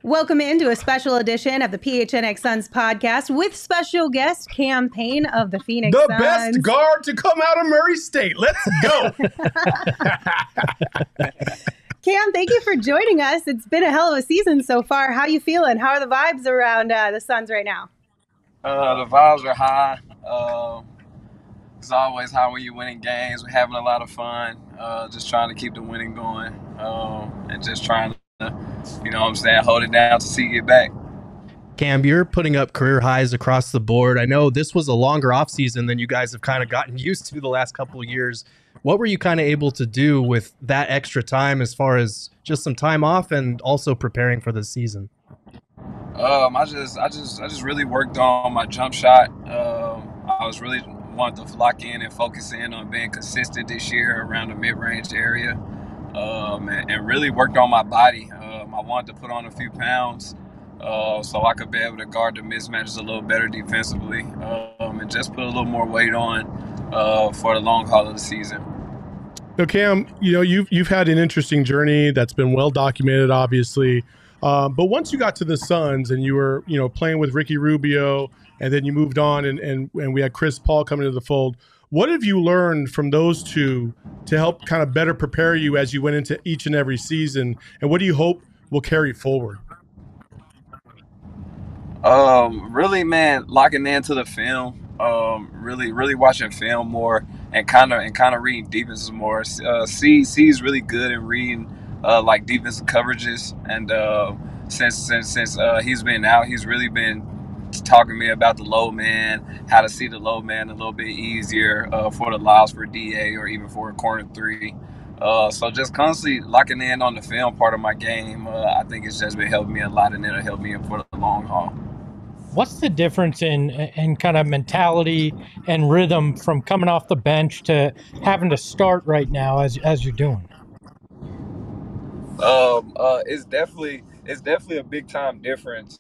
Welcome into a special edition of the PHNX Suns podcast with special guest Cam Payne of the Phoenix The Suns. best guard to come out of Murray State. Let's go. Cam, thank you for joining us. It's been a hell of a season so far. How you feeling? How are the vibes around the Suns right now? The vibes are high. It's always high when you're winning games. We're having a lot of fun. Just trying to keep the winning going, and just trying to, hold it down to see it back. Cam, you're putting up career highs across the board. I know this was a longer offseason than you guys have kind of gotten used to the last couple of years. What were you kind of able to do with that extra time as far as just some time off and also preparing for the season? I just really worked on my jump shot. I was really wanted to lock in and focus in on being consistent this year around the mid-range area, and really worked on my body. I wanted to put on a few pounds so I could be able to guard the mismatches a little better defensively, and just put a little more weight on for the long haul of the season. So Cam, you've had an interesting journey that's been well documented, obviously. But once you got to the Suns and you were, playing with Ricky Rubio, and then you moved on and we had Chris Paul coming into the fold, what have you learned from those two to help kind of better prepare you as you went into each and every season? And what do you hope will carry forward? Really, man, locking into the film, really watching film more and kind of reading defenses more. C's really good in reading like defensive coverages, and since he's been out, he's really been talking to me about the low man, how to see the low man a little bit easier for the allows for DA or even for a corner three. So just constantly locking in on the film part of my game, I think it's just been helping me a lot, and it'll help me for the long haul. What's the difference in kind of mentality and rhythm from coming off the bench to having to start right now as you're doing? It's definitely a big time difference.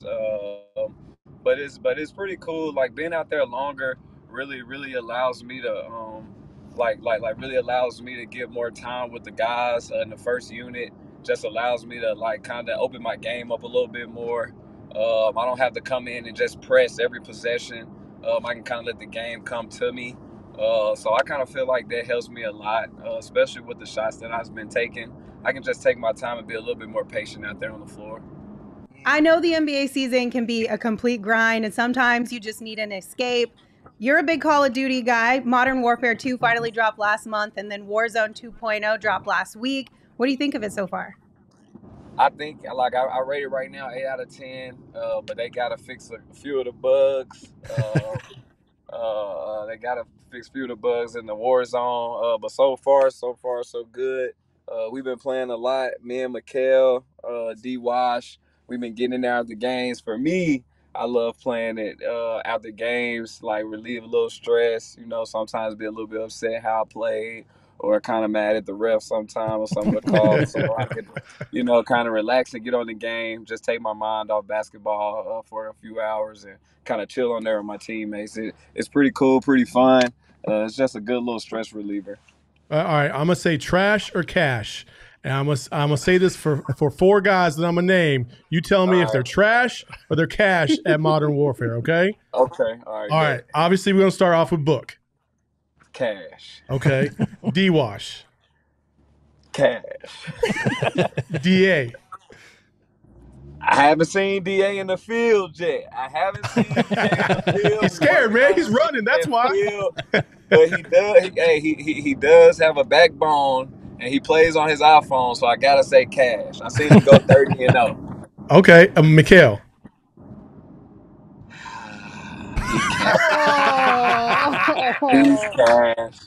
But it's pretty cool. Like being out there longer really allows me to really allows me to get more time with the guys in the first unit. Just allows me to kind of open my game up a little bit more. I don't have to come in and just press every possession. I can kind of let the game come to me. So I kind of feel like that helps me a lot, especially with the shots that I've been taking. I can just take my time and be a little bit more patient out there on the floor. I know the NBA season can be a complete grind, and sometimes you just need an escape. You're a big Call of Duty guy. Modern Warfare 2 finally dropped last month, and then Warzone 2.0 dropped last week. What do you think of it so far? I think, I rate it right now 8 out of 10, but they got to fix a few of the bugs. They got to fix a few of the bugs in the Warzone, but so far, so good. We've been playing a lot. Me and Mikhail, D-Wash, we've been getting in there after games. For me, I love playing it after games, relieve a little stress, sometimes be a little bit upset how I played or kind of mad at the ref sometime or some of the calls. So I could, kind of relax and get on the game, just take my mind off basketball for a few hours and kind of chill on there with my teammates. It's pretty cool, pretty fun. It's just a good little stress reliever. All right, I'm gonna say trash or cash, and I'm gonna say this for 4 guys that I'm gonna name. You tell me if they're trash or they're cash at Modern Warfare. Okay. Okay. All right. Obviously, we're gonna start off with Book. Cash. Okay. D-Wash. Cash. DA. I haven't seen DA in the field yet. I haven't seen DA in the field. He's scared, man. He's running. That's why. But he does. He does have a backbone, and he plays on his iPhone. So I gotta say cash. I seen him go 30-0. Okay, Mikhail. He's cash.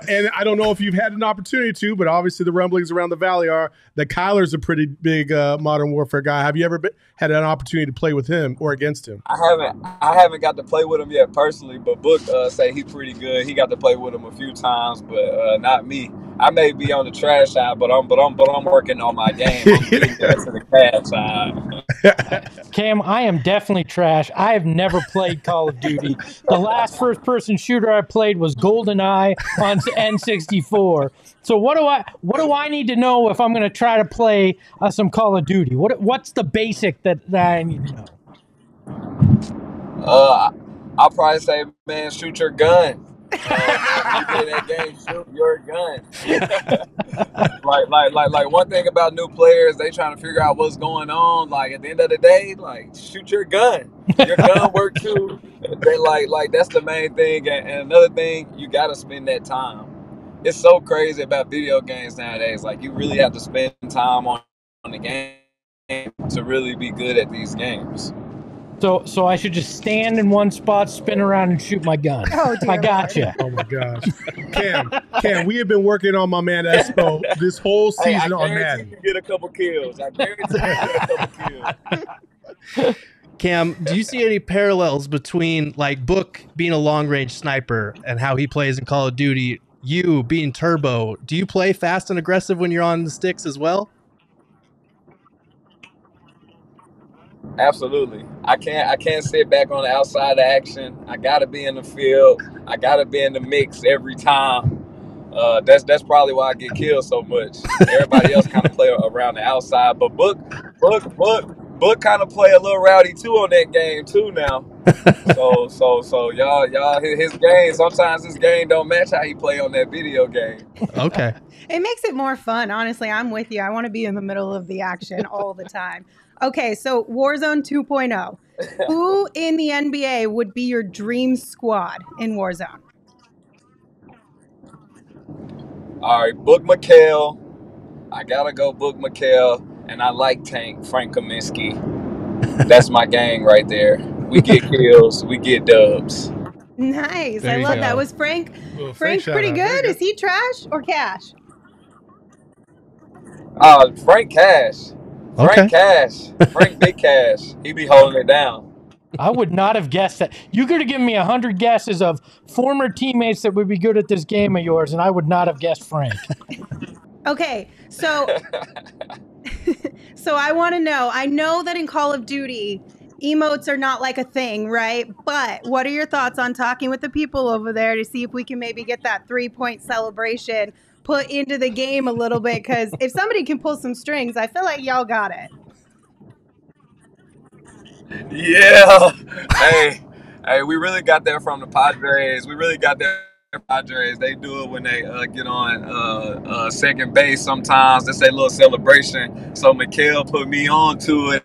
And I don't know if you've had an opportunity to, but obviously the rumblings around the valley are that Kyler's a pretty big Modern Warfare guy. Have you ever had an opportunity to play with him or against him? I haven't got to play with him yet personally, but Book say he's pretty good. He got to play with him a few times, but not me. I may be on the trash side, but I'm working on my game. I'm getting there to the cash side. Cam, I am definitely trash. I have never played Call of Duty. The last first-person shooter I played was GoldenEye on N64. So what do I need to know if I'm going to try to play some Call of Duty? What's the basic that I need to know? I'll probably say, man, shoot your gun. Man, when you play that game, shoot your gun. like one thing about new players, they trying to figure out what's going on. Like at the end of the day, like shoot your gun. Your gun work too. They like that's the main thing. And another thing, you got to spend that time. It's so crazy about video games nowadays. Like you really have to spend time on the game to really be good at these games. So I should just stand in one spot, spin around, and shoot my gun. Oh, dear I gotcha. Oh my gosh, Cam, we have been working on my man Espo this whole season on Madden. You get a couple kills. I guarantee you get a couple kills. Cam, do you see any parallels between like Book being a long range sniper and how he plays in Call of Duty? You being Turbo, do you play fast and aggressive when you're on the sticks as well? Absolutely. I can't sit back on the outside of action. I gotta be in the field. I gotta be in the mix every time. That's probably why I get killed so much. Everybody else kind of play around the outside, but Book kind of play a little rowdy too on that game too now. So y'all his game. Sometimes his game don't match how he play on that video game. Okay. It makes it more fun. Honestly, I'm with you. I want to be in the middle of the action all the time. Okay, so Warzone 2.0. Who in the NBA would be your dream squad in Warzone? All right, Book McHale. I gotta go Book McHale, and I like Tank Frank Kaminsky. That's my gang right there. We get kills, we get dubs. Nice. There I you love go. that. Was Frank Frank pretty shout out. There good? you Is he trash or cash? Frank Cash. Frank Cash. Frank Big Cash. He be holding it down. I would not have guessed that. You could have given me 100 guesses of former teammates that would be good at this game of yours, and I would not have guessed Frank. Okay, so so I want to know. I know that in Call of Duty, emotes are not like a thing, right? But what are your thoughts on talking with the people over there to see if we can maybe get that 3-point celebration put into the game a little bit? Because if somebody can pull some strings, I feel like y'all got it. Yeah. Hey, we really got that from the Padres. We really got that from the Padres. They do it when they get on second base sometimes. That's a little celebration. So Mikhail put me on to it.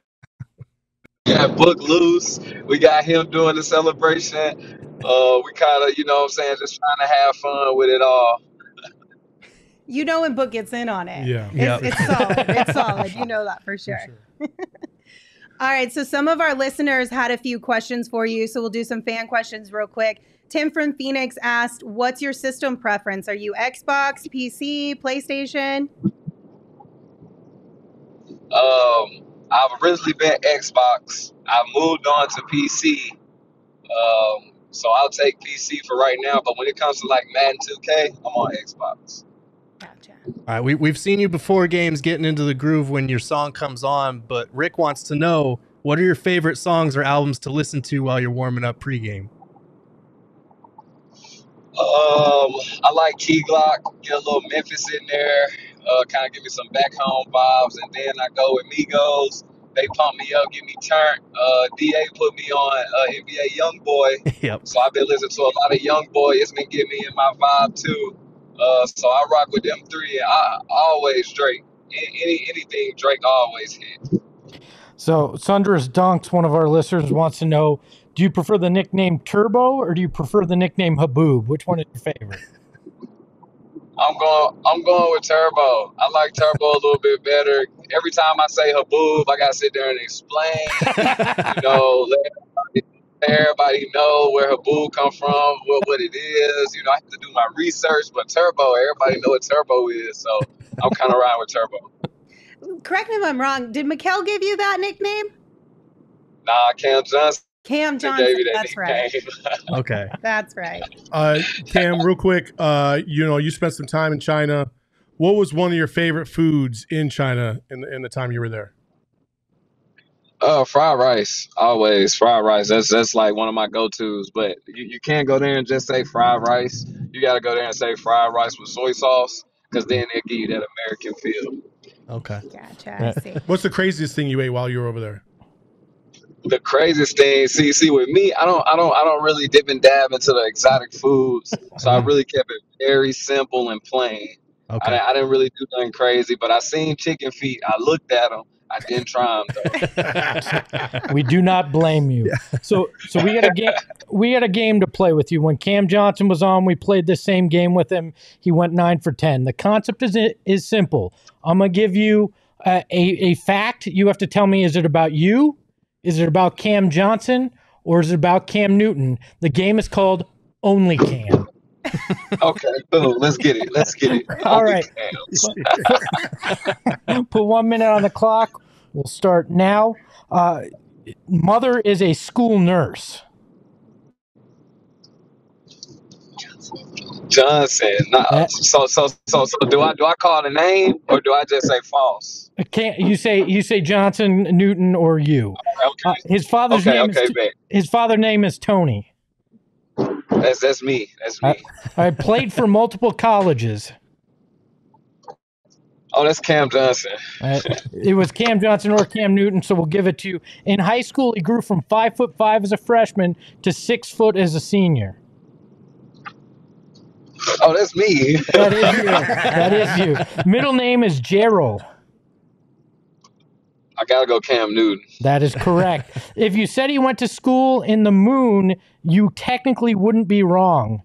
Got Book loose. We got him doing the celebration. We kind of, you know what I'm saying, just trying to have fun with it all. You know when Book gets in on it. Yeah. It's solid. It's solid. You know that for sure. All right, so some of our listeners had a few questions for you, so we'll do some fan questions real quick. Tim from Phoenix asked, what's your system preference? Are you Xbox, PC, PlayStation? I've originally been Xbox. I moved on to PC. So I'll take PC for right now, but when it comes to like Madden 2K, I'm on Xbox. Gotcha. All right, we've seen you before games getting into the groove when your song comes on, but Rick wants to know, what are your favorite songs or albums to listen to while you're warming up pregame? I like Key Glock, get a little Memphis in there, kind of give me some back home vibes, and then I go with Migos. They pump me up, get me turned. DA put me on NBA YoungBoy, Yep. so I've been listening to a lot of YoungBoy. It's been getting me in my vibe too. So I rock with them three, and I always Drake. Anything Drake always hit. So Sundress Dunks, one of our listeners, wants to know, do you prefer the nickname Turbo or do you prefer the nickname Haboob? Which one is your favorite? I'm going with Turbo. I like Turbo a little bit better. Every time I say Haboob, I gotta sit there and explain, let everybody know where Haboob come from, what it is. I have to do my research, but Turbo, everybody know what Turbo is, so I'm kind of riding with Turbo. Correct me if I'm wrong. Did Mikkel give you that nickname? Nah, Cam Johnson. Cam Johnson. Gave you that That's right. Okay. That's right. Cam, real quick, you spent some time in China. What was one of your favorite foods in China in the time you were there? Fried rice, always fried rice. That's like one of my go-tos. But you can't go there and just say fried rice. You got to go there and say fried rice with soy sauce, because then they give you that American feel. Okay. Gotcha. I see. What's the craziest thing you ate while you were over there? The craziest thing, see, with me, I don't really dip and dab into the exotic foods. So I really kept it very simple and plain. Okay. I didn't really do nothing crazy, but I seen chicken feet. I looked at them. I didn't try them though. We do not blame you. So we had a game. We had a game to play with you. When Cam Johnson was on, we played the same game with him. He went 9 for 10. The concept is simple. I'm gonna give you a fact. You have to tell me: is it about you? Is it about Cam Johnson? Or is it about Cam Newton? The game is called Only Cam. Okay, boom. Let's get it. Let's get it. All right. Put 1 minute on the clock. We'll start now. Mother is a school nurse. Johnson. Nah. So do I call the name or do I just say false? Can't you say Johnson, Newton, or you? Okay. His father's name is Tony. That's me. That's me. I played for multiple colleges. Oh, that's Cam Johnson. It was Cam Johnson or Cam Newton, so we'll give it to you. In high school, he grew from 5'5" as a freshman to 6 foot as a senior. Oh, that's me. That is you. That is you. Middle name is Gerald. I gotta go Cam Newton. That is correct. If you said he went to school in the moon, you technically wouldn't be wrong.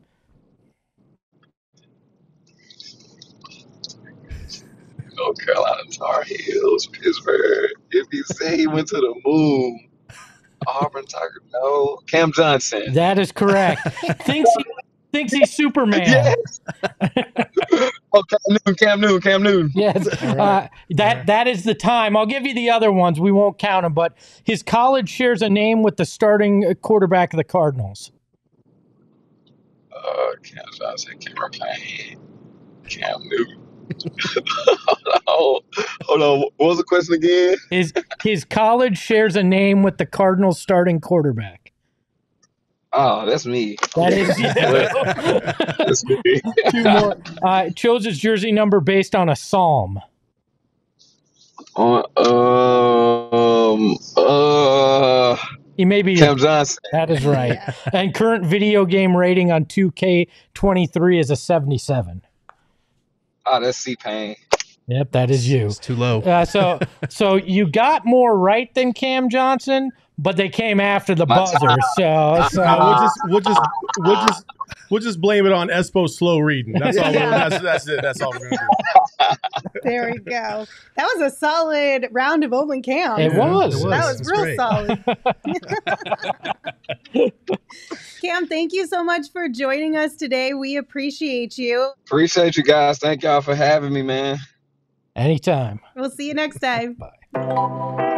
North Carolina Tar Heels, Pittsburgh. If you say he went to the moon, Auburn Tiger, no. Cam Johnson. That is correct. Thinks he's Superman. Yes. Oh, Cam Newton. Yes. That is the time. I'll give you the other ones. We won't count them, but his college shares a name with the starting quarterback of the Cardinals. Cam Johnson, Cam Payne, Cam Newton. Hold on. What was the question again? His college shares a name with the Cardinals starting quarterback. Oh, that's me. That is you. That's me. 2 more. Chose his jersey number based on a psalm. He may be Cam Johnson. That is right. And current video game rating on 2K23 is a 77. Oh, that's C Payne. Yep, that is you. It's too low. So you got more right than Cam Johnson, but they came after the buzzer. We'll just blame it on Espo's slow reading. That's all. That's it. That's all we're gonna do. There we go. That was a solid round of Only Cam. It was. That was real great. solid. Cam, thank you so much for joining us today. We appreciate you. Appreciate you guys. Thank y'all for having me, man. Anytime. We'll see you next time. Bye.